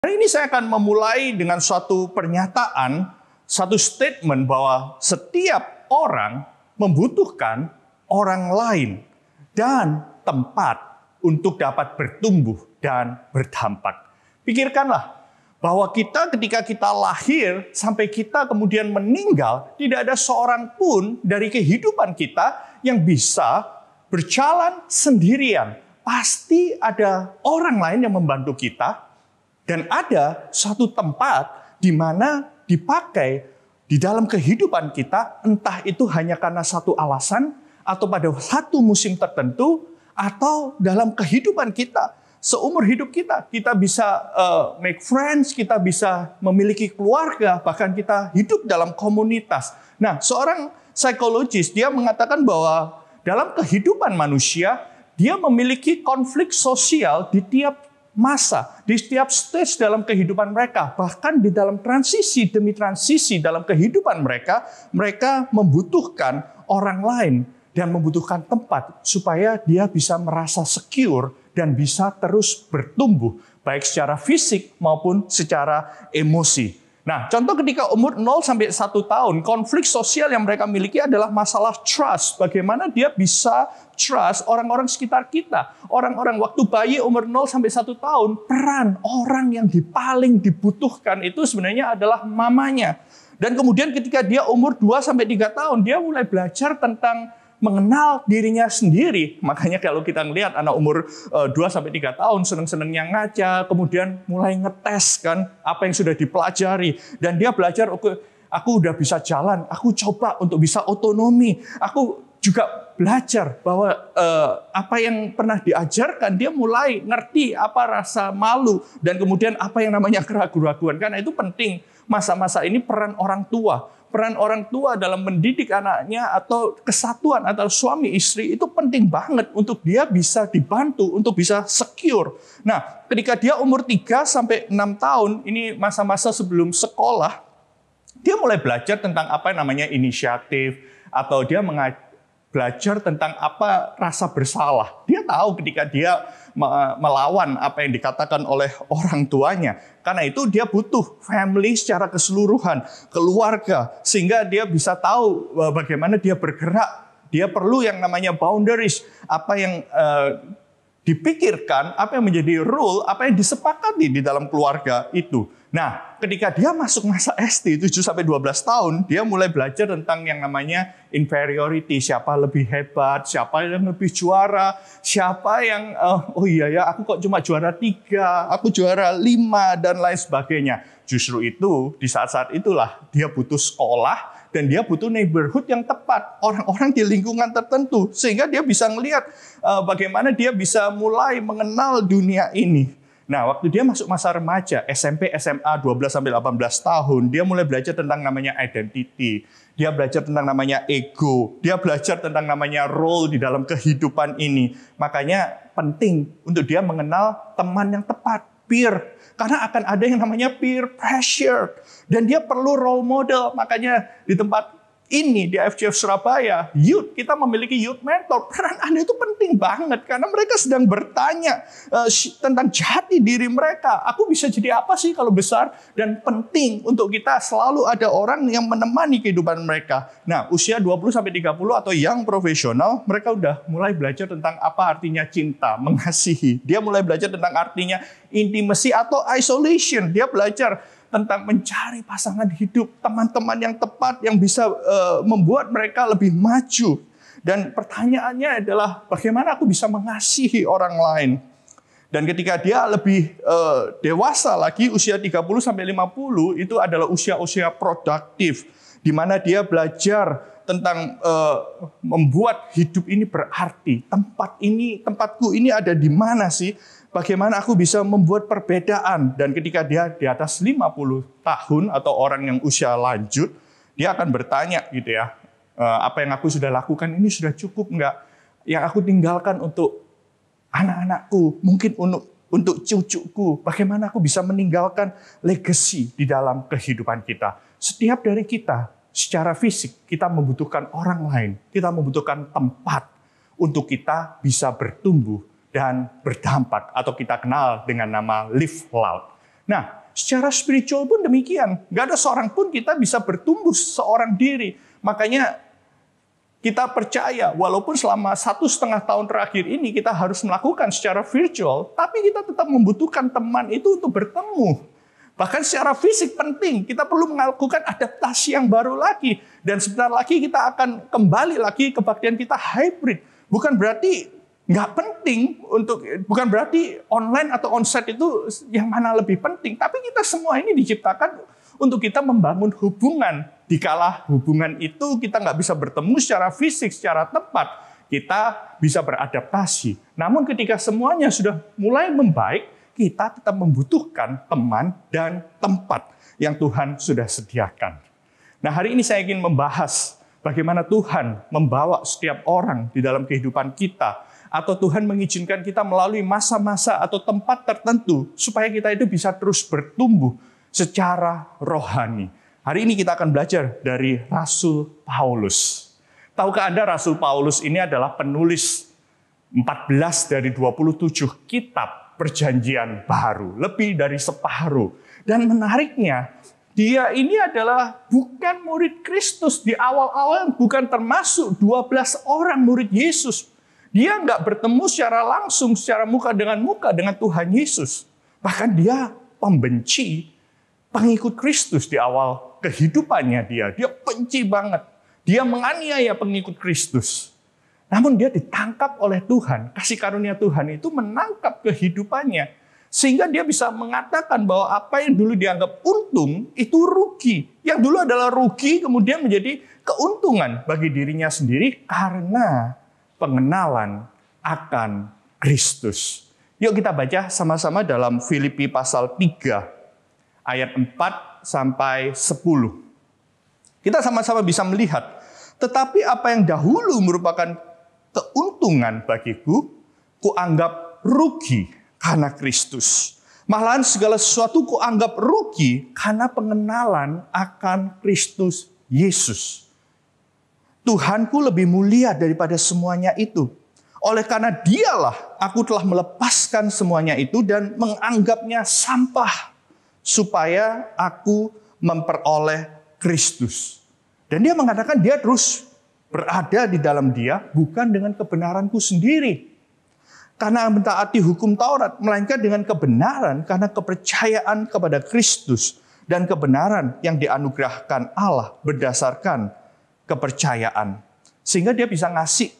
Hari ini saya akan memulai dengan suatu pernyataan, satu statement bahwa setiap orang membutuhkan orang lain dan tempat untuk dapat bertumbuh dan berdampak. Pikirkanlah bahwa ketika kita lahir sampai kita kemudian meninggal, tidak ada seorang pun dari kehidupan kita yang bisa berjalan sendirian. Pasti ada orang lain yang membantu kita. Dan ada suatu tempat di mana dipakai di dalam kehidupan kita, entah itu hanya karena satu alasan, atau pada satu musim tertentu, atau dalam kehidupan kita, seumur hidup kita. Kita bisa make friends, kita bisa memiliki keluarga, bahkan kita hidup dalam komunitas. Nah, seorang psikologis, dia mengatakan bahwa dalam kehidupan manusia, dia memiliki konflik sosial di tiap masa, di setiap stage dalam kehidupan mereka, bahkan di dalam transisi demi transisi dalam kehidupan mereka, mereka membutuhkan orang lain dan membutuhkan tempat supaya dia bisa merasa secure dan bisa terus bertumbuh, baik secara fisik maupun secara emosi. Nah, contoh ketika umur 0 sampai 1 tahun, konflik sosial yang mereka miliki adalah masalah trust. Bagaimana dia bisa trust orang-orang sekitar kita. Orang-orang waktu bayi umur 0 sampai 1 tahun, peran orang yang paling dibutuhkan itu sebenarnya adalah mamanya. Dan kemudian ketika dia umur 2 sampai 3 tahun, dia mulai belajar tentang mengenal dirinya sendiri. Makanya kalau kita ngelihat anak umur 2 sampai 3 tahun seneng-senengnya ngaca, kemudian mulai ngetes kan apa yang sudah dipelajari, dan dia belajar, oke, aku udah bisa jalan, aku coba untuk bisa otonomi. Aku juga belajar bahwa apa yang pernah diajarkan, dia mulai ngerti apa rasa malu dan kemudian apa yang namanya keraguan-keraguan. Karena itu penting masa-masa ini peran orang tua. Peran orang tua dalam mendidik anaknya atau kesatuan antara suami istri itu penting banget untuk dia bisa dibantu, untuk bisa secure. Nah, ketika dia umur 3 sampai 6 tahun, ini masa-masa sebelum sekolah, dia mulai belajar tentang apa yang namanya inisiatif, atau dia belajar tentang apa rasa bersalah. Dia tahu ketika dia melawan apa yang dikatakan oleh orang tuanya. Karena itu dia butuh family secara keseluruhan, keluarga, sehingga dia bisa tahu bagaimana dia bergerak. Dia perlu yang namanya boundaries, apa yang dipikirkan, apa yang menjadi rule, apa yang disepakati di dalam keluarga itu. Nah, ketika dia masuk masa SD 7 sampai 12 tahun, dia mulai belajar tentang yang namanya inferiority, siapa lebih hebat, siapa yang lebih juara, siapa yang oh iya ya, aku kok cuma juara 3, aku juara 5 dan lain sebagainya. Justru itu di saat-saat itulah dia butuh sekolah dan dia butuh neighborhood yang tepat, orang-orang di lingkungan tertentu, sehingga dia bisa melihat bagaimana dia bisa mulai mengenal dunia ini. Nah, waktu dia masuk masa remaja, SMP, SMA, 12 sampai 18 tahun, dia mulai belajar tentang namanya identity. Dia belajar tentang namanya ego. Dia belajar tentang namanya role di dalam kehidupan ini. Makanya penting untuk dia mengenal teman yang tepat, peer. Karena akan ada yang namanya peer pressure. Dan dia perlu role model. Makanya di tempat ini di FGF Surabaya, youth, kita memiliki youth mentor. Peran Anda itu penting banget karena mereka sedang bertanya tentang jati diri mereka. Aku bisa jadi apa sih kalau besar? Dan penting untuk kita selalu ada orang yang menemani kehidupan mereka. Nah, usia 20 sampai 30 atau yang profesional, mereka udah mulai belajar tentang apa artinya cinta, mengasihi. Dia mulai belajar tentang artinya intimacy atau isolation. Dia belajar tentang mencari pasangan hidup, teman-teman yang tepat yang bisa membuat mereka lebih maju. Dan pertanyaannya adalah bagaimana aku bisa mengasihi orang lain. Dan ketika dia lebih dewasa lagi, usia 30 sampai 50 itu adalah usia-usia produktif, di mana dia belajar tentang membuat hidup ini berarti. Tempatku ini ada di mana sih? Bagaimana aku bisa membuat perbedaan? Dan ketika dia di atas 50 tahun atau orang yang usia lanjut, dia akan bertanya gitu ya, apa yang aku sudah lakukan ini sudah cukup enggak? Yang aku tinggalkan untuk anak-anakku, mungkin untuk cucuku, bagaimana aku bisa meninggalkan legacy di dalam kehidupan kita. Setiap dari kita, secara fisik, kita membutuhkan orang lain, kita membutuhkan tempat untuk kita bisa bertumbuh dan berdampak, atau kita kenal dengan nama live loud. Nah, secara spiritual pun demikian. Gak ada seorang pun kita bisa bertumbuh seorang diri. Makanya kita percaya, walaupun selama 1,5 tahun terakhir ini kita harus melakukan secara virtual, tapi kita tetap membutuhkan teman itu untuk bertemu. Bahkan secara fisik penting, kita perlu melakukan adaptasi yang baru lagi. Dan sebentar lagi kita akan kembali lagi kebaktian kita hybrid. Bukan berarti nggak penting, bukan berarti online atau onsite itu yang mana lebih penting. Tapi kita semua ini diciptakan untuk kita membangun hubungan. Dikala hubungan itu kita nggak bisa bertemu secara fisik, secara tepat, kita bisa beradaptasi. Namun ketika semuanya sudah mulai membaik, kita tetap membutuhkan teman dan tempat yang Tuhan sudah sediakan. Nah, hari ini saya ingin membahas bagaimana Tuhan membawa setiap orang di dalam kehidupan kita, atau Tuhan mengizinkan kita melalui masa-masa atau tempat tertentu supaya kita itu bisa terus bertumbuh secara rohani. Hari ini kita akan belajar dari Rasul Paulus. Tahukah Anda Rasul Paulus ini adalah penulis 14 dari 27 kitab Perjanjian Baru, lebih dari separuh. Dan menariknya, dia ini adalah bukan murid Kristus di awal-awal, bukan termasuk 12 orang murid Yesus. Dia nggak bertemu secara langsung, secara muka dengan Tuhan Yesus. Bahkan dia pembenci pengikut Kristus di awal kehidupannya dia. Dia benci banget. Dia menganiaya pengikut Kristus. Namun dia ditangkap oleh Tuhan. Kasih karunia Tuhan itu menangkap kehidupannya. Sehingga dia bisa mengatakan bahwa apa yang dulu dianggap untung, itu rugi. Yang dulu adalah rugi, kemudian menjadi keuntungan bagi dirinya sendiri karena pengenalan akan Kristus. Yuk kita baca sama-sama dalam Filipi pasal 3, ayat 4 sampai 10. Kita sama-sama bisa melihat, tetapi apa yang dahulu merupakan keuntungan bagiku, kuanggap rugi karena Kristus. Malahan segala sesuatu kuanggap rugi karena pengenalan akan Kristus Yesus. Tuhanku lebih mulia daripada semuanya itu. Oleh karena dialah aku telah melepaskan semuanya itu dan menganggapnya sampah supaya aku memperoleh Kristus. Dan dia mengatakan dia terus berada di dalam dia bukan dengan kebenaranku sendiri. Karena mentaati hukum Taurat, melainkan dengan kebenaran karena kepercayaan kepada Kristus dan kebenaran yang dianugerahkan Allah berdasarkan kepercayaan. Sehingga dia bisa ngasih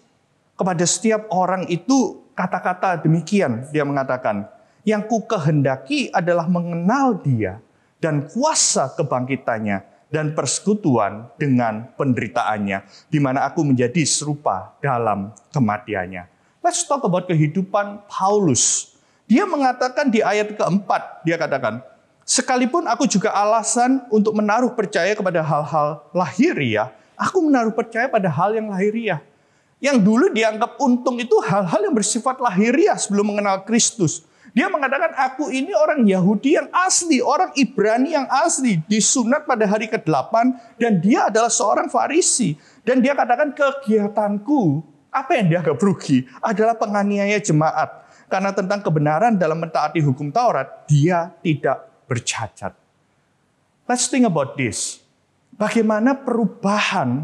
kepada setiap orang itu kata-kata demikian. Dia mengatakan, yang ku kehendaki adalah mengenal dia dan kuasa kebangkitannya dan persekutuan dengan penderitaannya, di mana aku menjadi serupa dalam kematiannya. Let's talk about kehidupan Paulus. Dia mengatakan di ayat keempat, dia katakan, sekalipun aku juga alasan untuk menaruh percaya kepada hal-hal lahiriah, aku menaruh percaya pada hal yang lahiriah. Yang dulu dianggap untung itu hal-hal yang bersifat lahiriah sebelum mengenal Kristus. Dia mengatakan, aku ini orang Yahudi yang asli, orang Ibrani yang asli, disunat pada hari ke-8, dan dia adalah seorang Farisi. Dan dia katakan, kegiatanku, apa yang dianggap rugi, adalah penganiaya jemaat. Karena tentang kebenaran dalam mentaati hukum Taurat, dia tidak bercacat. Let's think about this. Bagaimana perubahan,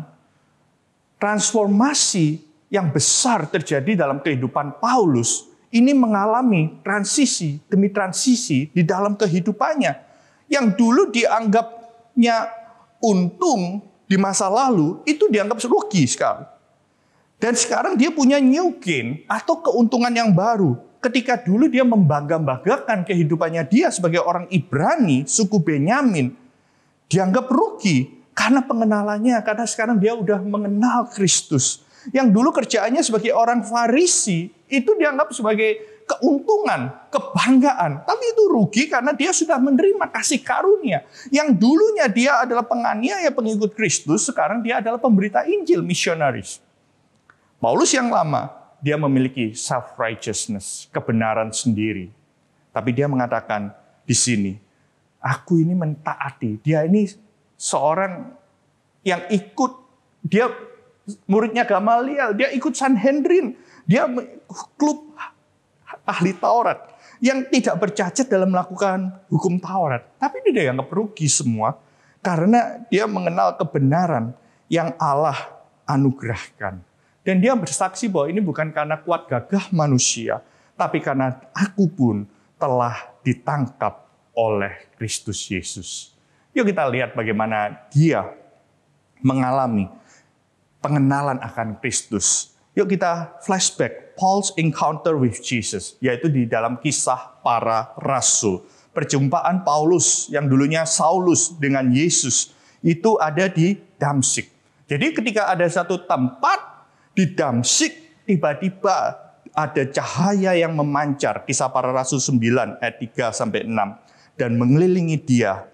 transformasi yang besar terjadi dalam kehidupan Paulus, ini mengalami transisi demi transisi di dalam kehidupannya. Yang dulu dianggapnya untung di masa lalu, itu dianggap rugi sekarang. Dan sekarang dia punya new gain atau keuntungan yang baru. Ketika dulu dia membangga-banggakan kehidupannya dia sebagai orang Ibrani, suku Benyamin, dianggap rugi karena pengenalannya, karena sekarang dia udah mengenal Kristus. Yang dulu kerjaannya sebagai orang Farisi, itu dianggap sebagai keuntungan, kebanggaan. Tapi itu rugi karena dia sudah menerima kasih karunia. Yang dulunya dia adalah penganiaya pengikut Kristus, sekarang dia adalah pemberita Injil, misionaris. Paulus yang lama, dia memiliki self-righteousness, kebenaran sendiri. Tapi dia mengatakan di sini, aku ini mentaati. Dia ini seorang yang ikut, dia muridnya Gamaliel, dia ikut Sanhedrin, dia klub ahli Taurat. yang tidak bercacat dalam melakukan hukum Taurat. Tapi dia dianggap rugi semua karena dia mengenal kebenaran yang Allah anugerahkan. Dan dia bersaksi bahwa ini bukan karena kuat gagah manusia, tapi karena aku pun telah ditangkap oleh Kristus Yesus. Yuk kita lihat bagaimana dia mengalami pengenalan akan Kristus. Yuk kita flashback Paul's encounter with Jesus, yaitu di dalam Kisah Para Rasul. Perjumpaan Paulus yang dulunya Saulus dengan Yesus itu ada di Damsyik. Jadi ketika ada satu tempat di Damsyik, tiba-tiba ada cahaya yang memancar. Kisah Para Rasul 9 ayat 3-6. Dan mengelilingi dia.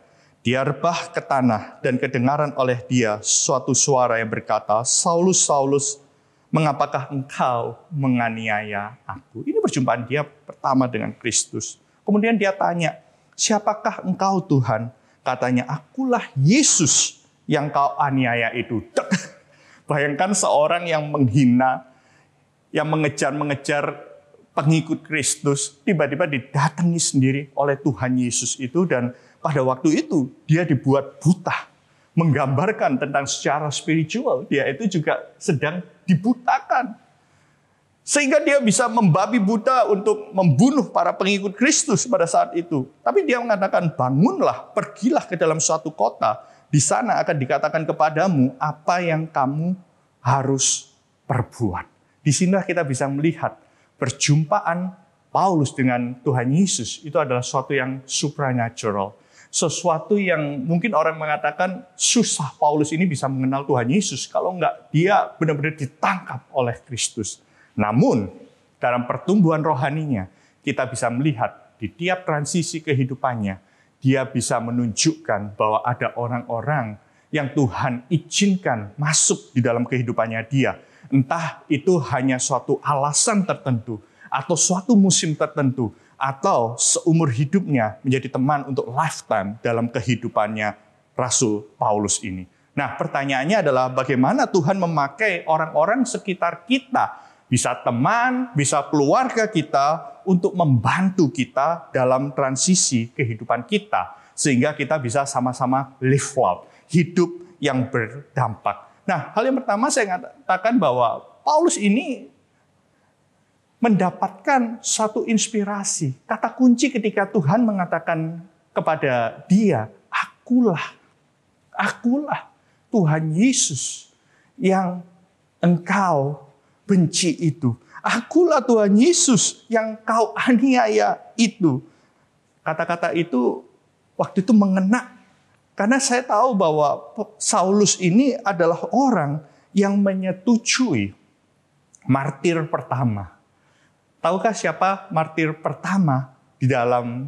Dia rebah ke tanah dan kedengaran oleh dia suatu suara yang berkata, Saulus, Saulus, mengapakah engkau menganiaya aku? Ini perjumpaan dia pertama dengan Kristus. Kemudian dia tanya, siapakah engkau Tuhan? Katanya, akulah Yesus yang kau aniaya itu. Bayangkan seorang yang menghina, yang mengejar-mengejar pengikut Kristus, tiba-tiba didatangi sendiri oleh Tuhan Yesus itu, dan pada waktu itu dia dibuat buta. Menggambarkan tentang secara spiritual, dia itu juga sedang dibutakan. Sehingga dia bisa membabi buta untuk membunuh para pengikut Kristus pada saat itu. Tapi dia mengatakan, bangunlah, pergilah ke dalam suatu kota. Di sana akan dikatakan kepadamu apa yang kamu harus perbuat. Di sinilah kita bisa melihat perjumpaan Paulus dengan Tuhan Yesus itu adalah sesuatu yang supernatural. Sesuatu yang mungkin orang mengatakan susah Paulus ini bisa mengenal Tuhan Yesus kalau enggak dia benar-benar ditangkap oleh Kristus. Namun dalam pertumbuhan rohaninya kita bisa melihat di tiap transisi kehidupannya dia bisa menunjukkan bahwa ada orang-orang yang Tuhan izinkan masuk di dalam kehidupannya dia. Entah itu hanya suatu alasan tertentu atau suatu musim tertentu, atau seumur hidupnya menjadi teman untuk lifetime dalam kehidupannya Rasul Paulus ini. Nah, pertanyaannya adalah bagaimana Tuhan memakai orang-orang sekitar kita, bisa teman, bisa keluarga kita, untuk membantu kita dalam transisi kehidupan kita, sehingga kita bisa sama-sama live well, hidup yang berdampak. Nah, hal yang pertama saya katakan bahwa Paulus ini mendapatkan satu inspirasi. Kata kunci ketika Tuhan mengatakan kepada dia, akulah Tuhan Yesus yang engkau benci itu. Akulah Tuhan Yesus yang kau aniaya itu. Kata-kata itu waktu itu mengena. Karena saya tahu bahwa Saulus ini adalah orang yang menyetujui martir pertama. Tahukah siapa martir pertama di dalam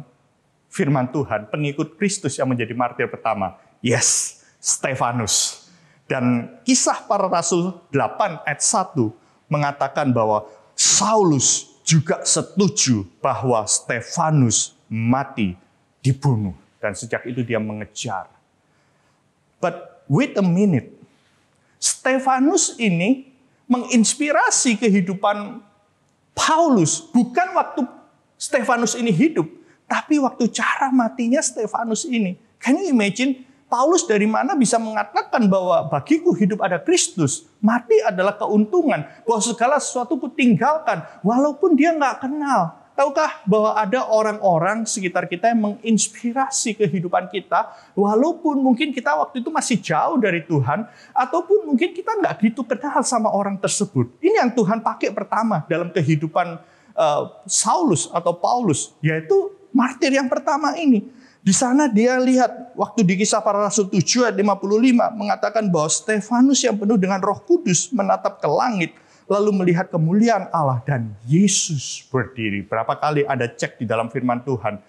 firman Tuhan? Pengikut Kristus yang menjadi martir pertama. Yes, Stefanus. Dan Kisah Para Rasul 8 ayat 1 mengatakan bahwa Saulus juga setuju bahwa Stefanus mati dibunuh. Dan sejak itu dia mengejar. But wait a minute. Stefanus ini menginspirasi kehidupan Paulus bukan waktu Stefanus ini hidup, tapi waktu cara matinya Stefanus ini. Can you imagine? Paulus dari mana bisa mengatakan bahwa bagiku hidup ada Kristus, mati adalah keuntungan, bahwa segala sesuatu kutinggalkan, walaupun dia nggak kenal. Tahukah bahwa ada orang-orang sekitar kita yang menginspirasi kehidupan kita, walaupun mungkin kita waktu itu masih jauh dari Tuhan, ataupun mungkin kita nggak gitu kenal sama orang tersebut. Ini yang Tuhan pakai pertama dalam kehidupan Saulus atau Paulus, yaitu martir yang pertama ini. Di sana dia lihat, waktu di Kisah Para Rasul 7 ayat 55, mengatakan bahwa Stefanus yang penuh dengan Roh Kudus menatap ke langit, lalu melihat kemuliaan Allah dan Yesus berdiri. Berapa kali Anda cek di dalam firman Tuhan?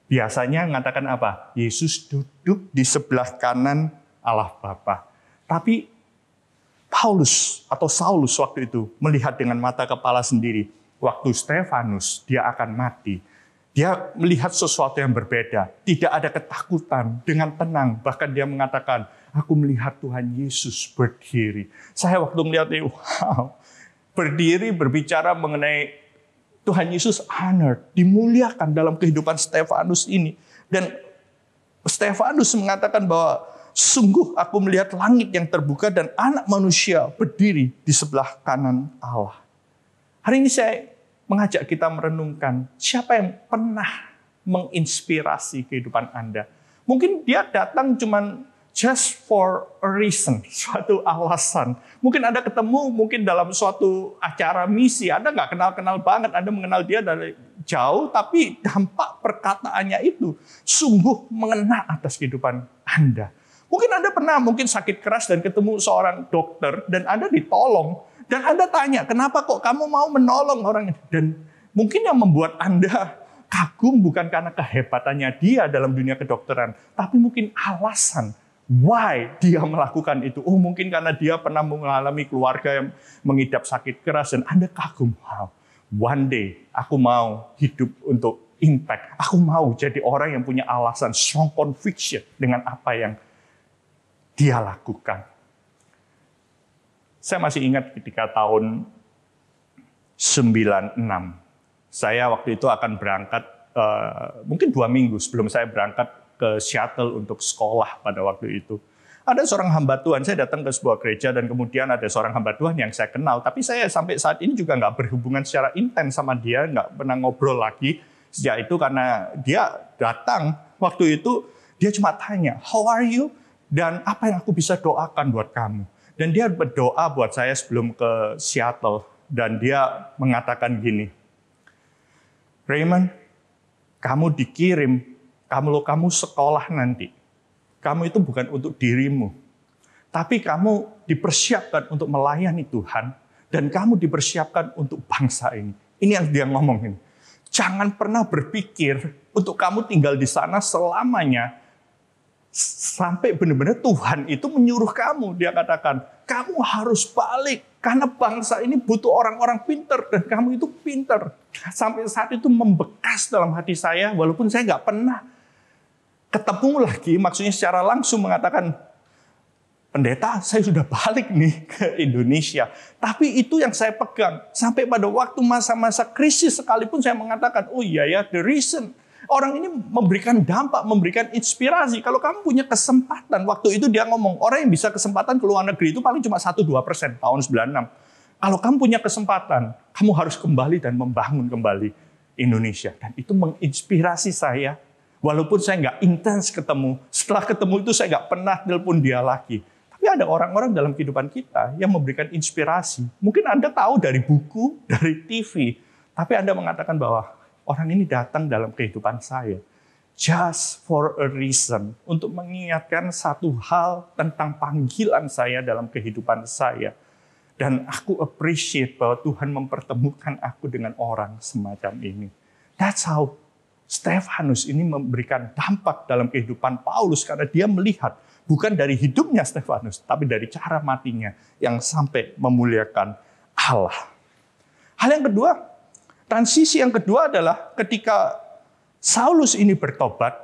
Biasanya mengatakan apa? Yesus duduk di sebelah kanan Allah Bapa. Tapi Paulus atau Saulus waktu itu melihat dengan mata kepala sendiri. Waktu Stefanus dia akan mati. Dia melihat sesuatu yang berbeda. Tidak ada ketakutan, dengan tenang. Bahkan dia mengatakan, aku melihat Tuhan Yesus berdiri. Saya waktu melihat ini, wow. Berdiri berbicara mengenai Tuhan Yesus honored, dimuliakan dalam kehidupan Stefanus ini. Dan Stefanus mengatakan bahwa sungguh aku melihat langit yang terbuka dan anak manusia berdiri di sebelah kanan Allah. Hari ini saya mengajak kita merenungkan siapa yang pernah menginspirasi kehidupan Anda. Mungkin dia datang cuman just for a reason, suatu alasan. Mungkin Anda ketemu mungkin dalam suatu acara misi, Anda nggak kenal-kenal banget, Anda mengenal dia dari jauh, tapi dampak perkataannya itu sungguh mengena atas kehidupan Anda. Mungkin Anda pernah mungkin sakit keras dan ketemu seorang dokter dan Anda ditolong. Dan Anda tanya, kenapa kok kamu mau menolong orang ini? Dan mungkin yang membuat Anda kagum bukan karena kehebatannya dia dalam dunia kedokteran, tapi mungkin alasan why dia melakukan itu. Oh, mungkin karena dia pernah mengalami keluarga yang mengidap sakit keras dan Anda kagum. Wow, one day aku mau hidup untuk impact. Aku mau jadi orang yang punya alasan, strong conviction dengan apa yang dia lakukan. Saya masih ingat ketika tahun 96. Saya waktu itu akan berangkat, mungkin 2 minggu sebelum saya berangkat ke Seattle untuk sekolah pada waktu itu. Ada seorang hamba Tuhan, saya datang ke sebuah gereja dan kemudian ada seorang hamba Tuhan yang saya kenal. Tapi saya sampai saat ini juga nggak berhubungan secara intens sama dia, nggak pernah ngobrol lagi sejak itu karena dia datang waktu itu, dia cuma tanya, how are you? Dan apa yang aku bisa doakan buat kamu? Dan dia berdoa buat saya sebelum ke Seattle. Dan dia mengatakan gini, Raymond, kamu dikirim, kamu sekolah nanti. Kamu itu bukan untuk dirimu. Tapi kamu dipersiapkan untuk melayani Tuhan. Dan kamu dipersiapkan untuk bangsa ini. Ini yang dia ngomongin. Jangan pernah berpikir untuk kamu tinggal di sana selamanya. Sampai benar-benar Tuhan itu menyuruh kamu. Dia katakan, kamu harus balik. Karena bangsa ini butuh orang-orang pintar. Dan kamu itu pintar. Sampai saat itu membekas dalam hati saya. Walaupun saya nggak pernah ketemu lagi. Maksudnya secara langsung mengatakan, pendeta saya sudah balik nih ke Indonesia. Tapi itu yang saya pegang. Sampai pada waktu masa-masa krisis sekalipun saya mengatakan, oh iya ya, the reason. Orang ini memberikan dampak, memberikan inspirasi. Kalau kamu punya kesempatan, waktu itu dia ngomong, orang yang bisa kesempatan ke luar negeri itu paling cuma 1-2% tahun 96. Kalau kamu punya kesempatan, kamu harus kembali dan membangun kembali Indonesia. Dan itu menginspirasi saya. Walaupun saya nggak intens ketemu, setelah ketemu itu saya nggak pernah telepon dia lagi. Tapi ada orang-orang dalam kehidupan kita yang memberikan inspirasi. Mungkin Anda tahu dari buku, dari TV. Tapi Anda mengatakan bahwa orang ini datang dalam kehidupan saya just for a reason, untuk mengingatkan satu hal tentang panggilan saya dalam kehidupan saya. Dan aku appreciate bahwa Tuhan mempertemukan aku dengan orang semacam ini. That's how Stefanus ini memberikan dampak dalam kehidupan Paulus, karena dia melihat bukan dari hidupnya Stefanus, tapi dari cara matinya yang sampai memuliakan Allah. Hal yang kedua, transisi yang kedua adalah ketika Saulus ini bertobat,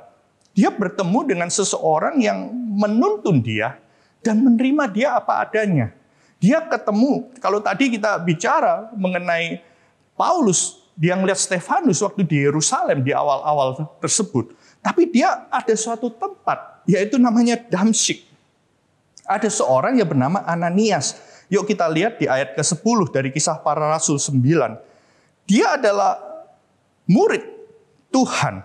dia bertemu dengan seseorang yang menuntun dia dan menerima dia apa adanya. Dia ketemu, kalau tadi kita bicara mengenai Paulus, dia melihat Stefanus waktu di Yerusalem di awal-awal tersebut. Tapi dia ada suatu tempat, yaitu namanya Damsyik. Ada seorang yang bernama Ananias. Yuk kita lihat di ayat ke-10 dari Kisah Para Rasul 9. Dia adalah murid Tuhan.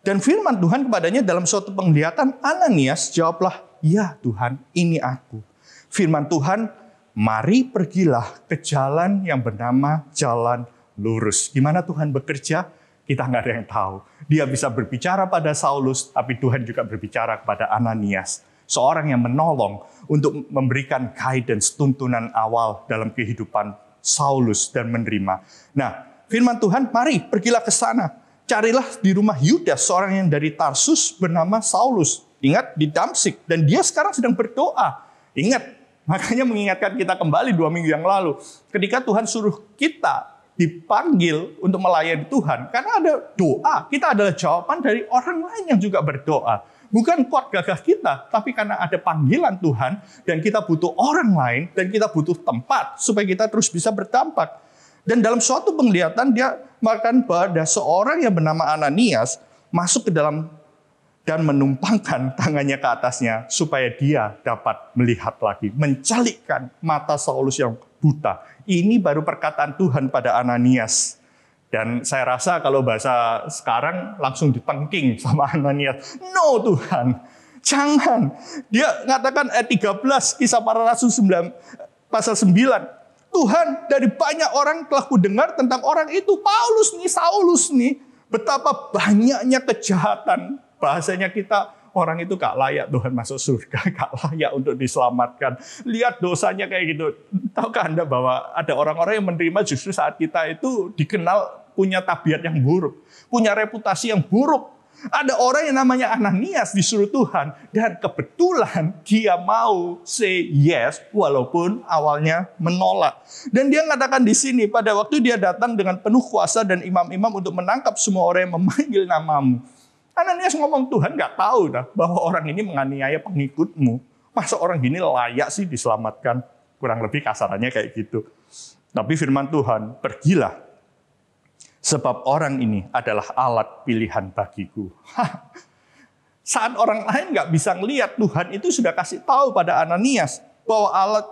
Dan firman Tuhan kepadanya dalam suatu penglihatan, Ananias, jawablah, ya Tuhan, ini aku. Firman Tuhan, mari pergilah ke jalan yang bernama jalan lurus. Gimana Tuhan bekerja? Kita nggak ada yang tahu. Dia bisa berbicara pada Saulus, tapi Tuhan juga berbicara kepada Ananias. Seorang yang menolong untuk memberikan guidance, tuntunan awal dalam kehidupan Saulus dan menerima. Nah, firman Tuhan, mari pergilah ke sana. Carilah di rumah Yudas, seorang yang dari Tarsus bernama Saulus. Ingat, di Damsyik. Dan dia sekarang sedang berdoa. Ingat, makanya mengingatkan kita kembali 2 minggu yang lalu. Ketika Tuhan suruh kita dipanggil untuk melayani Tuhan. Karena ada doa. Kita adalah jawaban dari orang lain yang juga berdoa. Bukan kuat gagah kita, tapi karena ada panggilan Tuhan. Dan kita butuh orang lain, dan kita butuh tempat supaya kita terus bisa berdampak. Dan dalam suatu penglihatan dia mengatakan bahwa ada seorang yang bernama Ananias masuk ke dalam dan menumpangkan tangannya ke atasnya supaya dia dapat melihat lagi, mencelikkan mata Saulus yang buta. Ini baru perkataan Tuhan pada Ananias. Dan saya rasa kalau bahasa sekarang langsung ditengking sama Ananias. No Tuhan, jangan. Dia mengatakan ayat 13 Kisah Para Rasul 9, pasal 9. Tuhan, dari banyak orang telah kudengar tentang orang itu, Paulus nih, Saulus nih. Betapa banyaknya kejahatan. Bahasanya kita, orang itu gak layak Tuhan masuk surga, gak layak untuk diselamatkan. Lihat dosanya kayak gitu. Tahukah Anda bahwa ada orang-orang yang menerima justru saat kita itu dikenal punya tabiat yang buruk, punya reputasi yang buruk. Ada orang yang namanya Ananias disuruh Tuhan, dan kebetulan dia mau say yes walaupun awalnya menolak. Dan dia mengatakan di sini, pada waktu dia datang dengan penuh kuasa dan imam-imam untuk menangkap semua orang yang memanggil namamu. Ananias ngomong, Tuhan nggak tahu dah bahwa orang ini menganiaya pengikutmu. Masa orang gini layak sih diselamatkan? Kurang lebih kasarannya kayak gitu. Tapi firman Tuhan, pergilah. Sebab orang ini adalah alat pilihan bagiku. Saat orang lain nggak bisa ngelihat, Tuhan itu sudah kasih tahu pada Ananias bahwa alat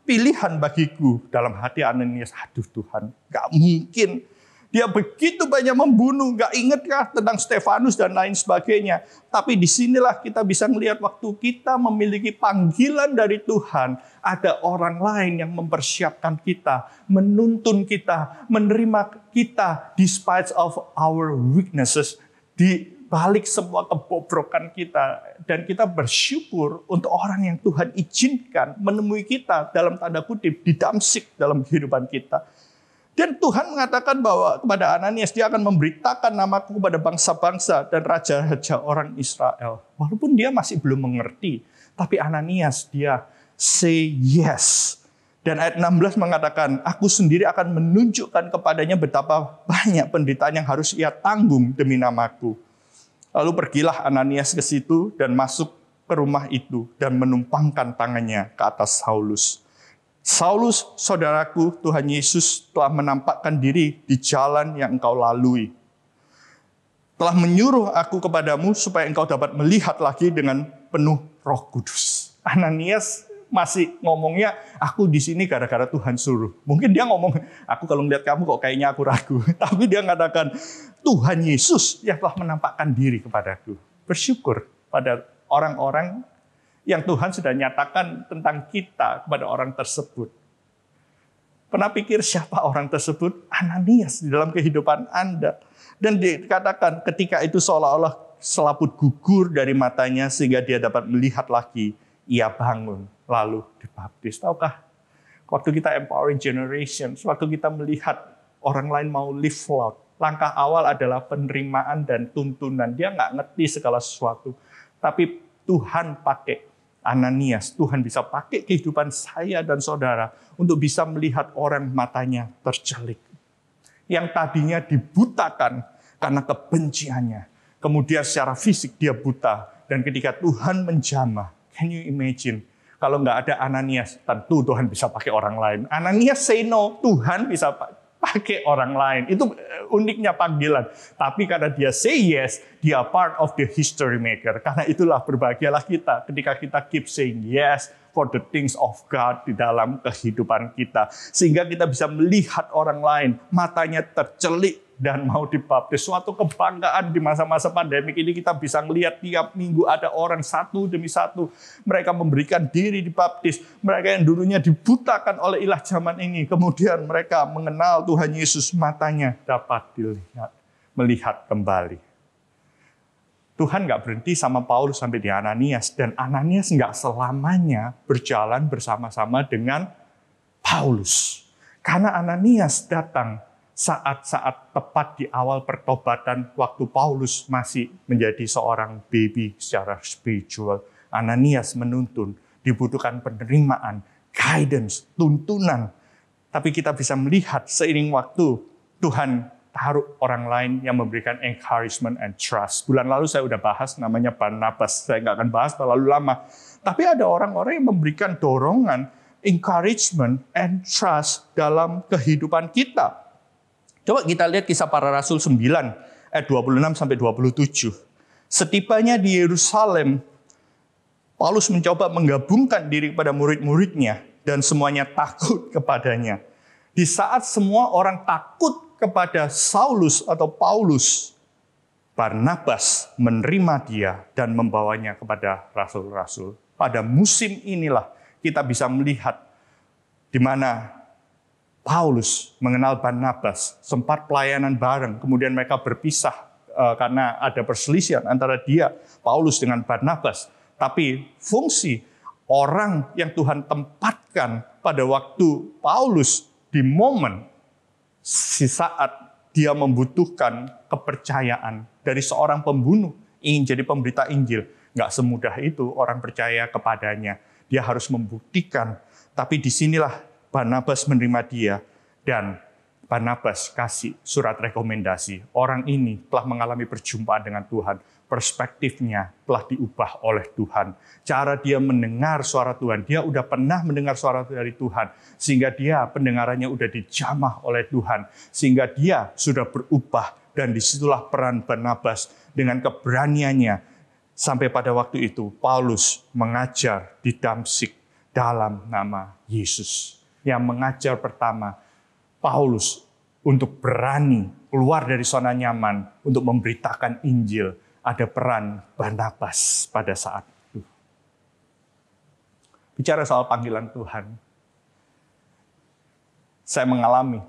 pilihan bagiku. Dalam hati Ananias, aduh Tuhan, nggak mungkin. Dia begitu banyak membunuh, nggak ingetkah tentang Stefanus dan lain sebagainya. Tapi disinilah kita bisa melihat waktu kita memiliki panggilan dari Tuhan. Ada orang lain yang mempersiapkan kita, menuntun kita, menerima kita despite of our weaknesses. Di balik semua kebobrokan kita. Dan kita bersyukur untuk orang yang Tuhan izinkan menemui kita dalam tanda kutip di Damsyik dalam kehidupan kita. Dan Tuhan mengatakan bahwa kepada Ananias, dia akan memberitakan namaku kepada bangsa-bangsa dan raja-raja orang Israel. Walaupun dia masih belum mengerti, tapi Ananias dia say yes. Dan ayat 16 mengatakan, aku sendiri akan menunjukkan kepadanya betapa banyak penderitaan yang harus ia tanggung demi namaku. Lalu pergilah Ananias ke situ dan masuk ke rumah itu dan menumpangkan tangannya ke atas Saulus. Saulus, saudaraku, Tuhan Yesus telah menampakkan diri di jalan yang engkau lalui. Telah menyuruh aku kepadamu supaya engkau dapat melihat lagi dengan penuh Roh Kudus. Ananias masih ngomongnya, aku di sini gara-gara Tuhan suruh. Mungkin dia ngomong, aku kalau melihat kamu kok kayaknya aku ragu. Tapi dia mengatakan, Tuhan Yesus yang telah menampakkan diri kepadaku. Bersyukur pada orang-orang yang Tuhan sudah nyatakan tentang kita kepada orang tersebut. Pernah pikir siapa orang tersebut? Ananias di dalam kehidupan Anda. Dan dikatakan ketika itu seolah-olah selaput gugur dari matanya sehingga dia dapat melihat lagi. Ia bangun lalu dibaptis. Tahukah? Waktu kita empowering generation, waktu kita melihat orang lain mau live loud, langkah awal adalah penerimaan dan tuntunan. Dia nggak ngerti segala sesuatu. Tapi Tuhan pakai Ananias, Tuhan bisa pakai kehidupan saya dan saudara untuk bisa melihat orang matanya tercelik. Yang tadinya dibutakan karena kebenciannya. Kemudian secara fisik dia buta. Dan ketika Tuhan menjamah, can you imagine? Kalau nggak ada Ananias, tentu Tuhan bisa pakai orang lain. Ananias say no, Tuhan bisa pakai orang lain. Itu uniknya panggilan. Tapi karena dia say yes, dia part of the history maker. Karena itulah berbahagialah kita ketika kita keep saying yes for the things of God di dalam kehidupan kita. Sehingga kita bisa melihat orang lain, matanya tercelik dan mau dibaptis. Suatu kebanggaan di masa-masa pandemik ini kita bisa melihat tiap minggu ada orang satu demi satu. Mereka memberikan diri dibaptis. Mereka yang dulunya dibutakan oleh ilah zaman ini. Kemudian mereka mengenal Tuhan Yesus, matanya dapat melihat kembali. Tuhan nggak berhenti sama Paulus sampai di Ananias. Dan Ananias nggak selamanya berjalan bersama-sama dengan Paulus. Karena Ananias datang saat-saat tepat di awal pertobatan waktu Paulus masih menjadi seorang baby secara spiritual. Ananias menuntun, dibutuhkan penerimaan, guidance, tuntunan. Tapi kita bisa melihat seiring waktu Tuhan taruh orang lain yang memberikan encouragement and trust. Bulan lalu saya udah bahas namanya Barnabas. Saya nggak akan bahas terlalu lama. Tapi ada orang-orang yang memberikan dorongan, encouragement and trust dalam kehidupan kita. Coba kita lihat Kisah Para Rasul 9 ayat 26 sampai 27. Setibanya di Yerusalem, Paulus mencoba menggabungkan diri kepada murid-muridnya dan semuanya takut kepadanya. Di saat semua orang takut kepada Saulus atau Paulus, Barnabas menerima dia dan membawanya kepada rasul-rasul. Pada musim inilah kita bisa melihat di mana Paulus mengenal Barnabas, sempat pelayanan bareng, kemudian mereka berpisah karena ada perselisihan antara dia, Paulus dengan Barnabas. Tapi fungsi orang yang Tuhan tempatkan pada waktu Paulus di momen saat dia membutuhkan kepercayaan dari seorang pembunuh, ingin jadi pemberita Injil. Nggak semudah itu orang percaya kepadanya. Dia harus membuktikan. Tapi disinilah Barnabas menerima dia, dan Barnabas kasih surat rekomendasi. Orang ini telah mengalami perjumpaan dengan Tuhan. Perspektifnya telah diubah oleh Tuhan. Cara dia mendengar suara Tuhan, dia udah pernah mendengar suara dari Tuhan. Sehingga dia pendengarannya udah dijamah oleh Tuhan. Sehingga dia sudah berubah, dan disitulah peran Barnabas dengan keberaniannya. Sampai pada waktu itu, Paulus mengajar di Damsyik dalam nama Yesus. Yang mengajar pertama Paulus untuk berani keluar dari zona nyaman untuk memberitakan Injil. Ada peran Barnabas pada saat itu. Bicara soal panggilan Tuhan, saya mengalami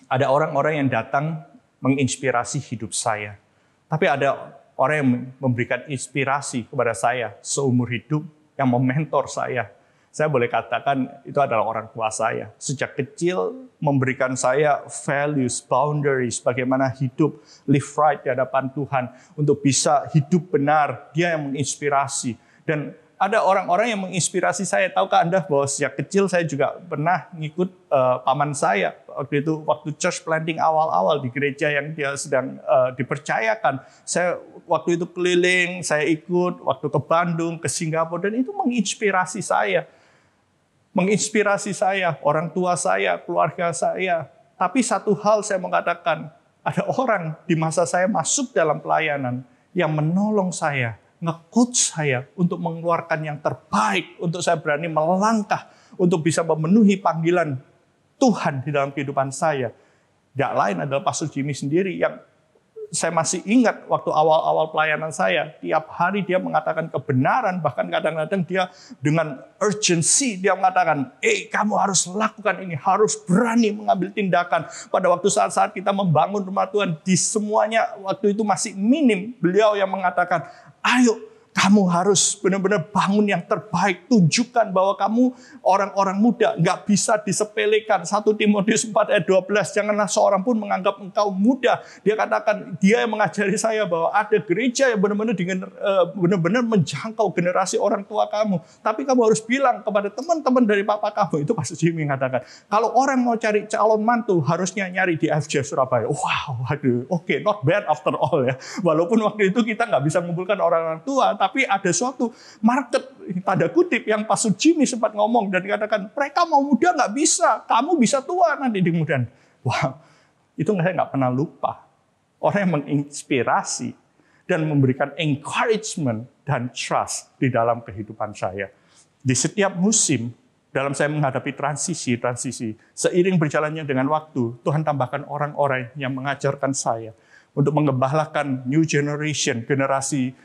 ada orang-orang yang datang menginspirasi hidup saya. Tapi ada orang yang memberikan inspirasi kepada saya seumur hidup, yang mementor saya. Saya boleh katakan itu adalah orang tua saya. Sejak kecil memberikan saya values, boundaries, bagaimana hidup, live right di hadapan Tuhan. Untuk bisa hidup benar, dia yang menginspirasi. Dan ada orang-orang yang menginspirasi saya. Tahukah Anda bahwa sejak kecil saya juga pernah ngikut paman saya. Waktu itu, waktu church planting awal-awal di gereja yang dia sedang dipercayakan. Saya waktu itu keliling, saya ikut waktu ke Bandung, ke Singapura, dan itu menginspirasi saya. Menginspirasi saya, orang tua saya, keluarga saya. Tapi satu hal saya mengatakan, ada orang di masa saya masuk dalam pelayanan yang menolong saya, nge-coach saya untuk mengeluarkan yang terbaik, untuk saya berani melangkah, untuk bisa memenuhi panggilan Tuhan di dalam kehidupan saya. Tidak lain adalah Pastor Jimmy sendiri yang saya masih ingat waktu awal-awal pelayanan saya, tiap hari dia mengatakan kebenaran, bahkan kadang-kadang dia dengan urgency, dia mengatakan, kamu harus lakukan ini, harus berani mengambil tindakan. Pada waktu saat-saat kita membangun rumah Tuhan, di semuanya waktu itu masih minim, beliau yang mengatakan, ayo, kamu harus benar-benar bangun yang terbaik. Tunjukkan bahwa kamu orang-orang muda. Nggak bisa disepelekan. 1 Timotius 4 ayat 12. Janganlah seorang pun menganggap engkau muda. Dia katakan, dia yang mengajari saya bahwa ada gereja yang benar-benar menjangkau generasi orang tua kamu. Tapi kamu harus bilang kepada teman-teman dari papa kamu. Itu Pastor Jimmy mengatakan. Kalau orang mau cari calon mantu, harusnya nyari di FJ Surabaya. Wow, oke, not bad after all ya. Walaupun waktu itu kita nggak bisa mengumpulkan orang-orang tua, tapi ada suatu market, tanda kutip, yang Pastor Jimmy sempat ngomong dan dikatakan, mereka mau muda nggak bisa, kamu bisa tua nanti di kemudian. Wow, itu saya nggak pernah lupa. Orang yang menginspirasi dan memberikan encouragement dan trust di dalam kehidupan saya. Di setiap musim, dalam saya menghadapi transisi, seiring berjalannya dengan waktu, Tuhan tambahkan orang-orang yang mengajarkan saya untuk mengembalakan new generation, generasi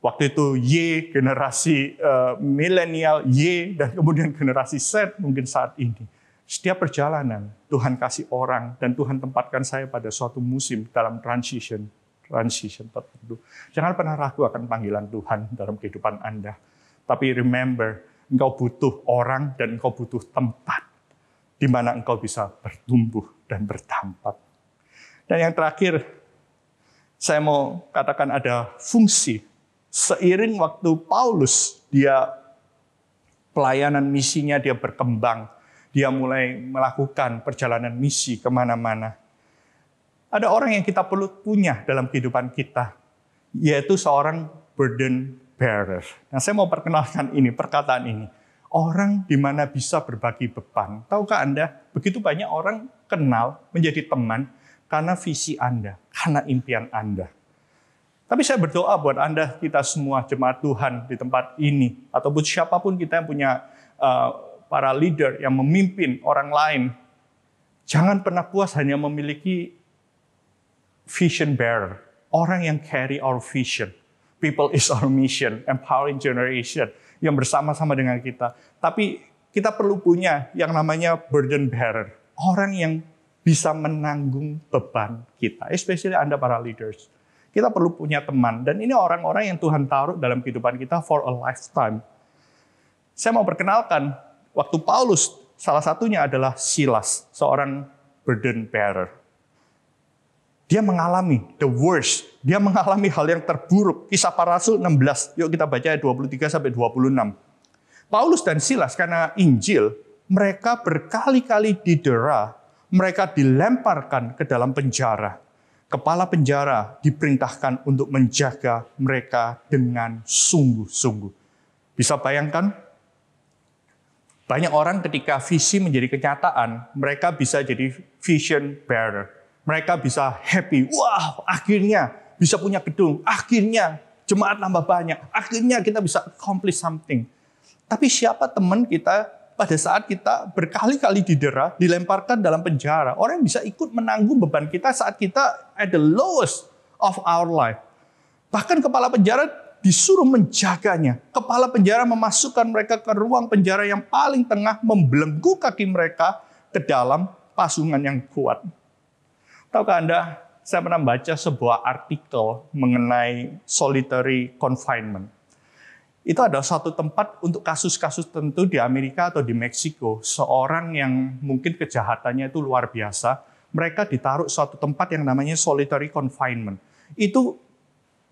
waktu itu Y, generasi milenial Y, dan kemudian generasi Z mungkin saat ini. Setiap perjalanan, Tuhan kasih orang, dan Tuhan tempatkan saya pada suatu musim dalam transition tertentu. Jangan pernah ragu akan panggilan Tuhan dalam kehidupan Anda. Tapi remember, engkau butuh orang dan engkau butuh tempat di mana engkau bisa bertumbuh dan berdampak. Dan yang terakhir, saya mau katakan ada fungsi. Seiring waktu Paulus, dia pelayanan misinya dia berkembang. Dia mulai melakukan perjalanan misi kemana-mana. Ada orang yang kita perlu punya dalam kehidupan kita, yaitu seorang burden bearer. Nah, saya mau perkenalkan perkataan ini. Orang di mana bisa berbagi beban. Tahukah Anda, begitu banyak orang kenal, menjadi teman, karena visi Anda, karena impian Anda. Tapi saya berdoa buat Anda, kita semua jemaat Tuhan di tempat ini, ataupun siapapun kita yang punya para leader yang memimpin orang lain, jangan pernah puas hanya memiliki vision bearer, orang yang carry our vision. People is our mission, empowering generation, yang bersama-sama dengan kita. Tapi kita perlu punya yang namanya burden bearer, orang yang bisa menanggung beban kita, especially Anda para leaders. Kita perlu punya teman, dan ini orang-orang yang Tuhan taruh dalam kehidupan kita for a lifetime. Saya mau perkenalkan, waktu Paulus, salah satunya adalah Silas, seorang burden bearer. Dia mengalami the worst, dia mengalami hal yang terburuk. Kisah Para Rasul 16, yuk kita baca ayat 23-26. Paulus dan Silas karena Injil, mereka berkali-kali didera, mereka dilemparkan ke dalam penjara. Kepala penjara diperintahkan untuk menjaga mereka dengan sungguh-sungguh. Bisa bayangkan? Banyak orang ketika visi menjadi kenyataan, mereka bisa jadi vision bearer. Mereka bisa happy, wah akhirnya bisa punya gedung, akhirnya jemaat nambah banyak, akhirnya kita bisa accomplish something. Tapi siapa teman kita pada saat kita berkali-kali didera, dilemparkan dalam penjara? Orang yang bisa ikut menanggung beban kita saat kita at the lowest of our life. Bahkan kepala penjara disuruh menjaganya. Kepala penjara memasukkan mereka ke ruang penjara yang paling tengah, membelenggu kaki mereka ke dalam pasungan yang kuat. Tahukah Anda, saya pernah baca sebuah artikel mengenai solitary confinement. Itu adalah suatu tempat untuk kasus-kasus tertentu di Amerika atau di Meksiko. Seorang yang mungkin kejahatannya itu luar biasa, mereka ditaruh suatu tempat yang namanya solitary confinement. Itu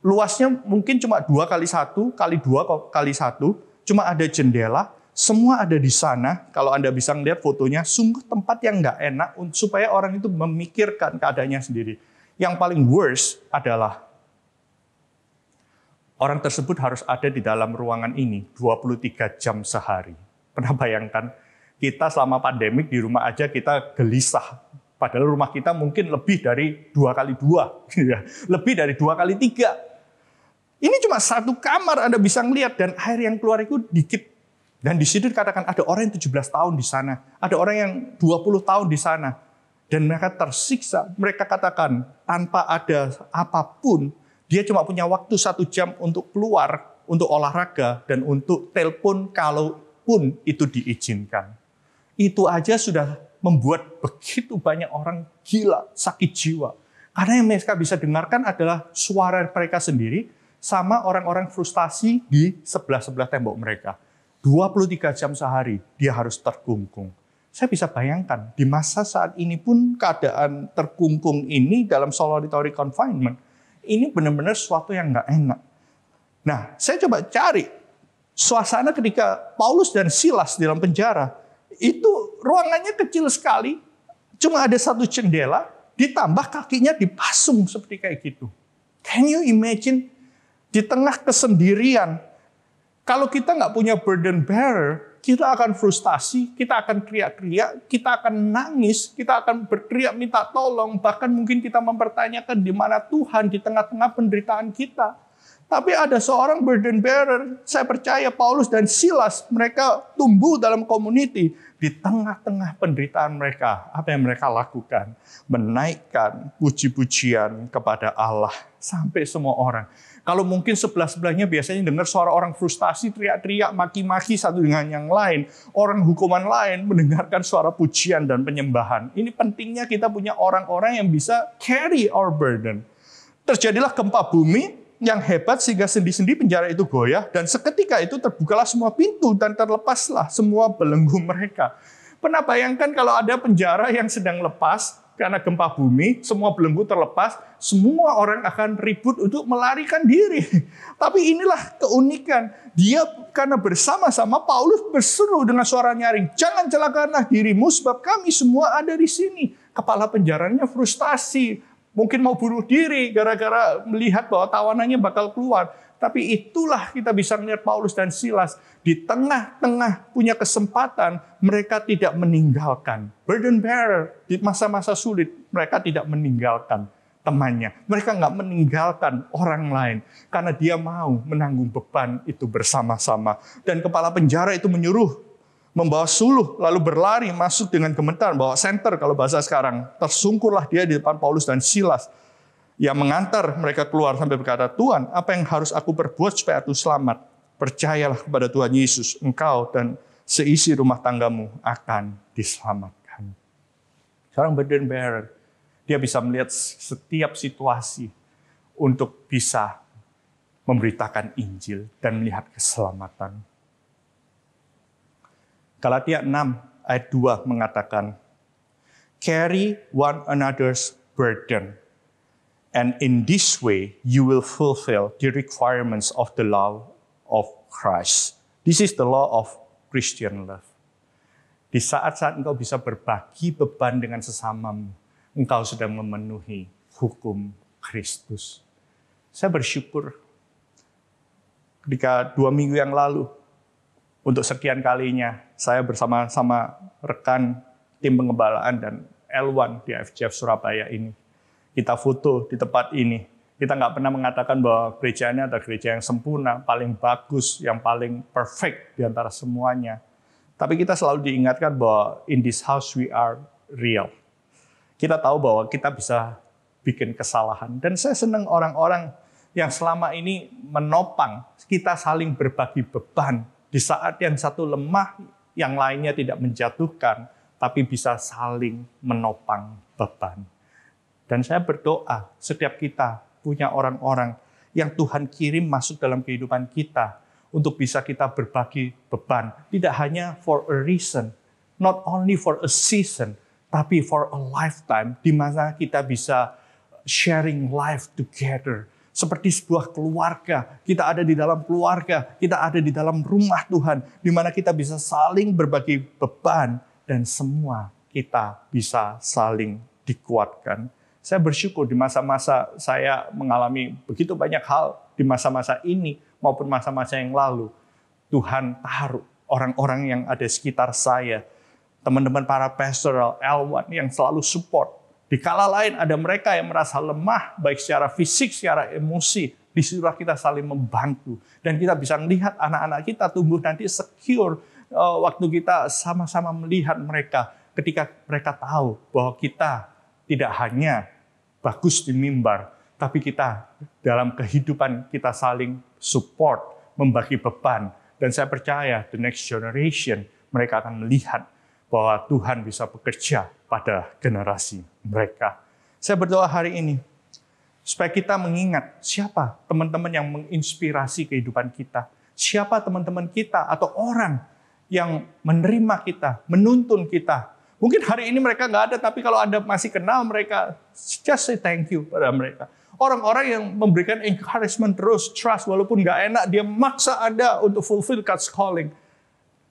luasnya mungkin cuma 2x1, kali 2x1, cuma ada jendela, semua ada di sana. Kalau Anda bisa melihat fotonya, sungguh tempat yang nggak enak supaya orang itu memikirkan keadaannya sendiri. Yang paling worst adalah orang tersebut harus ada di dalam ruangan ini 23 jam sehari. Pernah bayangkan, kita selama pandemik di rumah aja kita gelisah. Padahal rumah kita mungkin lebih dari 2x2, lebih dari 2x3. Ini cuma satu kamar Anda bisa melihat, dan air yang keluar itu dikit. Dan di situ dikatakan ada orang yang 17 tahun di sana, ada orang yang 20 tahun di sana. Dan mereka tersiksa, mereka katakan tanpa ada apapun, dia cuma punya waktu 1 jam untuk keluar, untuk olahraga, dan untuk telepon kalaupun itu diizinkan. Itu aja sudah membuat begitu banyak orang gila, sakit jiwa. Karena yang mereka bisa dengarkan adalah suara mereka sendiri, sama orang-orang frustasi di sebelah-sebelah tembok mereka. 23 jam sehari, dia harus terkungkung. Saya bisa bayangkan, di masa saat ini pun keadaan terkungkung ini dalam solitary confinement, ini benar-benar sesuatu yang nggak enak. Nah, saya coba cari suasana ketika Paulus dan Silas di dalam penjara. Itu ruangannya kecil sekali, cuma ada satu jendela, ditambah kakinya dipasung seperti kayak gitu. Can you imagine? Di tengah kesendirian, kalau kita nggak punya burden bearer, kita akan frustasi, kita akan teriak-teriak, kita akan nangis, kita akan berteriak minta tolong, bahkan mungkin kita mempertanyakan di mana Tuhan di tengah-tengah penderitaan kita. Tapi ada seorang burden bearer, saya percaya Paulus dan Silas, mereka tumbuh dalam community. Di tengah-tengah penderitaan mereka, apa yang mereka lakukan? Menaikkan puji-pujian kepada Allah sampai semua orang. Kalau mungkin sebelah-sebelahnya biasanya dengar suara orang frustasi, teriak-teriak, maki-maki satu dengan yang lain. Orang hukuman lain mendengarkan suara pujian dan penyembahan. Ini pentingnya kita punya orang-orang yang bisa carry our burden. Terjadilah gempa bumi yang hebat sehingga sendi-sendi penjara itu goyah. Dan seketika itu terbukalah semua pintu dan terlepaslah semua belenggu mereka. Pernah bayangkan kalau ada penjara yang sedang lepas, karena gempa bumi, semua belenggu terlepas, semua orang akan ribut untuk melarikan diri. Tapi inilah keunikan. Dia karena bersama-sama Paulus berseru dengan suara nyaring, "Jangan celakakanlah dirimu sebab kami semua ada di sini." Kepala penjaranya frustasi, mungkin mau bunuh diri gara-gara melihat bahwa tawanannya bakal keluar. Tapi itulah kita bisa melihat Paulus dan Silas. Di tengah-tengah punya kesempatan, mereka tidak meninggalkan. Burden bearer, di masa-masa sulit, mereka tidak meninggalkan temannya. Mereka nggak meninggalkan orang lain. Karena dia mau menanggung beban itu bersama-sama. Dan kepala penjara itu menyuruh membawa suluh, lalu berlari masuk dengan gemetar, bawa senter kalau bahasa sekarang. Tersungkurlah dia di depan Paulus dan Silas. Yang mengantar mereka keluar sampai berkata, Tuhan, apa yang harus aku perbuat supaya aku selamat? Percayalah kepada Tuhan Yesus, engkau dan seisi rumah tanggamu akan diselamatkan. Seorang burden bearer, dia bisa melihat setiap situasi untuk bisa memberitakan Injil dan melihat keselamatan. Galatia 6 ayat 2 mengatakan, carry one another's burden. And in this way, you will fulfill the requirements of the law of Christ. This is the law of Christian love. Di saat-saat engkau bisa berbagi beban dengan sesamamu, engkau sedang memenuhi hukum Kristus. Saya bersyukur ketika 2 minggu yang lalu, untuk sekian kalinya, saya bersama-sama rekan tim pengembalaan dan L1 di FCF Surabaya ini. Kita foto di tempat ini. Kita nggak pernah mengatakan bahwa gereja ini adalah gereja yang sempurna, paling bagus, yang paling perfect di antara semuanya. Tapi kita selalu diingatkan bahwa in this house we are real. Kita tahu bahwa kita bisa bikin kesalahan. Dan saya senang orang-orang yang selama ini menopang, kita saling berbagi beban. Di saat yang satu lemah, yang lainnya tidak menjatuhkan, tapi bisa saling menopang beban. Dan saya berdoa, setiap kita punya orang-orang yang Tuhan kirim masuk dalam kehidupan kita untuk bisa kita berbagi beban. Tidak hanya for a reason, not only for a season, tapi for a lifetime, di mana kita bisa sharing life together. Seperti sebuah keluarga, kita ada di dalam keluarga, kita ada di dalam rumah Tuhan, di mana kita bisa saling berbagi beban, dan semua kita bisa saling dikuatkan. Saya bersyukur di masa-masa saya mengalami begitu banyak hal di masa-masa ini maupun masa-masa yang lalu. Tuhan taruh orang-orang yang ada di sekitar saya, teman-teman para pastoral, L1 yang selalu support. Di kala lain ada mereka yang merasa lemah, baik secara fisik, secara emosi. Disitulah kita saling membantu. Dan kita bisa melihat anak-anak kita tumbuh nanti secure. Waktu kita sama-sama melihat mereka, ketika mereka tahu bahwa kita tidak hanya bagus di mimbar, tapi kita dalam kehidupan kita saling support, membagi beban. Dan saya percaya the next generation, mereka akan melihat bahwa Tuhan bisa bekerja pada generasi mereka. Saya berdoa hari ini, supaya kita mengingat siapa teman-teman yang menginspirasi kehidupan kita. Siapa teman-teman kita atau orang yang menerima kita, menuntun kita. Mungkin hari ini mereka nggak ada, tapi kalau Anda masih kenal mereka, just say thank you pada mereka. Orang-orang yang memberikan encouragement terus, trust, walaupun nggak enak, dia maksa Anda untuk fulfill God's calling.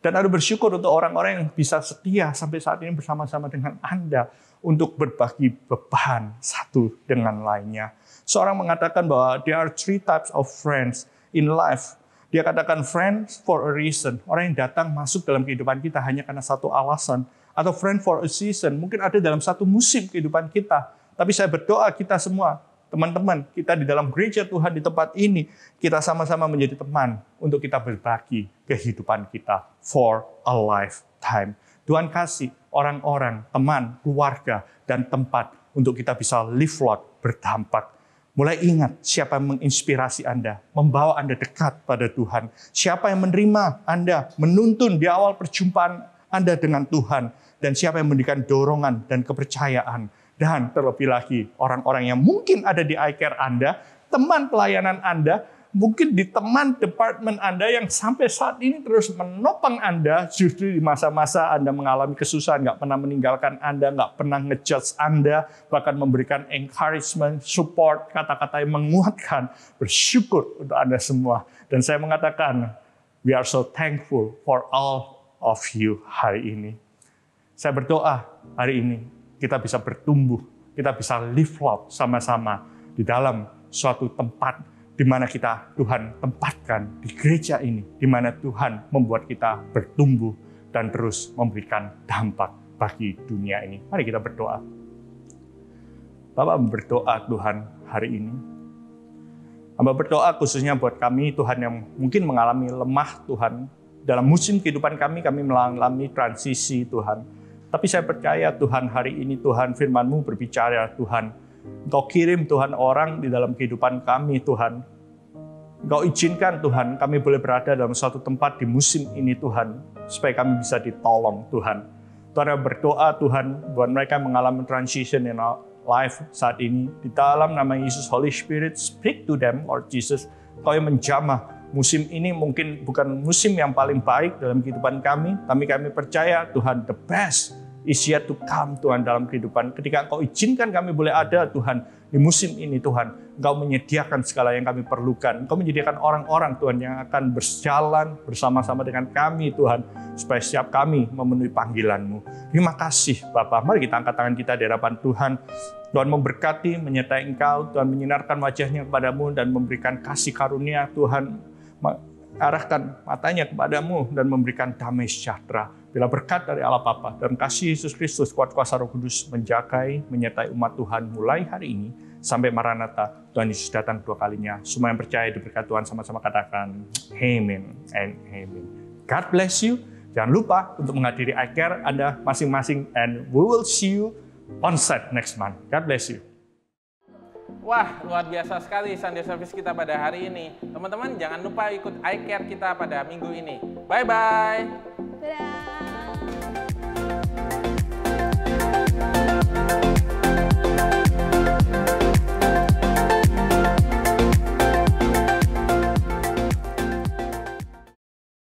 Dan Anda bersyukur untuk orang-orang yang bisa setia sampai saat ini bersama-sama dengan Anda untuk berbagi beban satu dengan lainnya. Seorang mengatakan bahwa there are 3 types of friends in life. Dia katakan friends for a reason. Orang yang datang masuk dalam kehidupan kita hanya karena satu alasan. Atau friend for a season, mungkin ada dalam satu musim kehidupan kita. Tapi saya berdoa kita semua, teman-teman, kita di dalam gereja Tuhan di tempat ini, kita sama-sama menjadi teman untuk kita berbagi kehidupan kita for a lifetime. Tuhan kasih orang-orang, teman, keluarga, dan tempat untuk kita bisa live lot, berdampak. Mulai ingat siapa yang menginspirasi Anda, membawa Anda dekat pada Tuhan. Siapa yang menerima Anda, menuntun di awal perjumpaan Anda dengan Tuhan. Dan siapa yang memberikan dorongan dan kepercayaan. Dan terlebih lagi orang-orang yang mungkin ada di iCare Anda, teman pelayanan Anda, mungkin di teman departemen Anda yang sampai saat ini terus menopang Anda, justru di masa-masa Anda mengalami kesusahan, nggak pernah meninggalkan Anda, nggak pernah ngejudge Anda, bahkan memberikan encouragement, support, kata-kata yang menguatkan. Bersyukur untuk Anda semua. Dan saya mengatakan, we are so thankful for all of you hari ini. Saya berdoa hari ini kita bisa bertumbuh, kita bisa live out sama-sama di dalam suatu tempat di mana Tuhan tempatkan di gereja ini, di mana Tuhan membuat kita bertumbuh dan terus memberikan dampak bagi dunia ini. Mari kita berdoa. Bapak berdoa Tuhan hari ini. Hamba berdoa khususnya buat kami Tuhan yang mungkin mengalami lemah Tuhan. Dalam musim kehidupan kami mengalami transisi Tuhan. Tapi saya percaya Tuhan hari ini Tuhan firman-Mu berbicara Tuhan. Engkau kirim Tuhan orang di dalam kehidupan kami Tuhan. Engkau izinkan Tuhan kami boleh berada dalam suatu tempat di musim ini Tuhan. Supaya kami bisa ditolong Tuhan. Tuhan berdoa Tuhan buat mereka mengalami transition in our life saat ini. Di dalam nama Yesus, Holy Spirit, speak to them, Lord Jesus. Engkau yang menjamah. Musim ini mungkin bukan musim yang paling baik dalam kehidupan kami. Tapi kami percaya Tuhan the best is yet to come Tuhan dalam kehidupan. Ketika Engkau izinkan kami boleh ada Tuhan di musim ini Tuhan. Engkau menyediakan segala yang kami perlukan. Engkau menyediakan orang-orang Tuhan yang akan berjalan bersama-sama dengan kami Tuhan. Supaya setiap kami memenuhi panggilan-Mu. Terima kasih Bapa. Mari kita angkat tangan kita di hadapan Tuhan. Tuhan memberkati, menyertai Engkau. Tuhan menyinarkan wajahnya kepadamu dan memberikan kasih karunia Tuhan. Arahkan matanya kepadamu dan memberikan damai sejahtera. Bila berkat dari Allah Bapa dan kasih Yesus Kristus, kuat kuasa Roh Kudus menjagai, menyertai umat Tuhan mulai hari ini sampai Maranatha, Tuhan Yesus datang kedua kalinya. Semua yang percaya diberkati Tuhan sama-sama katakan Amen and Amen. God bless you. Jangan lupa untuk menghadiri iCare Anda masing-masing and we will see you on site next month. God bless you. Wah, luar biasa sekali Sunday Service kita pada hari ini. Teman-teman jangan lupa ikut iCare kita pada minggu ini. Bye-bye.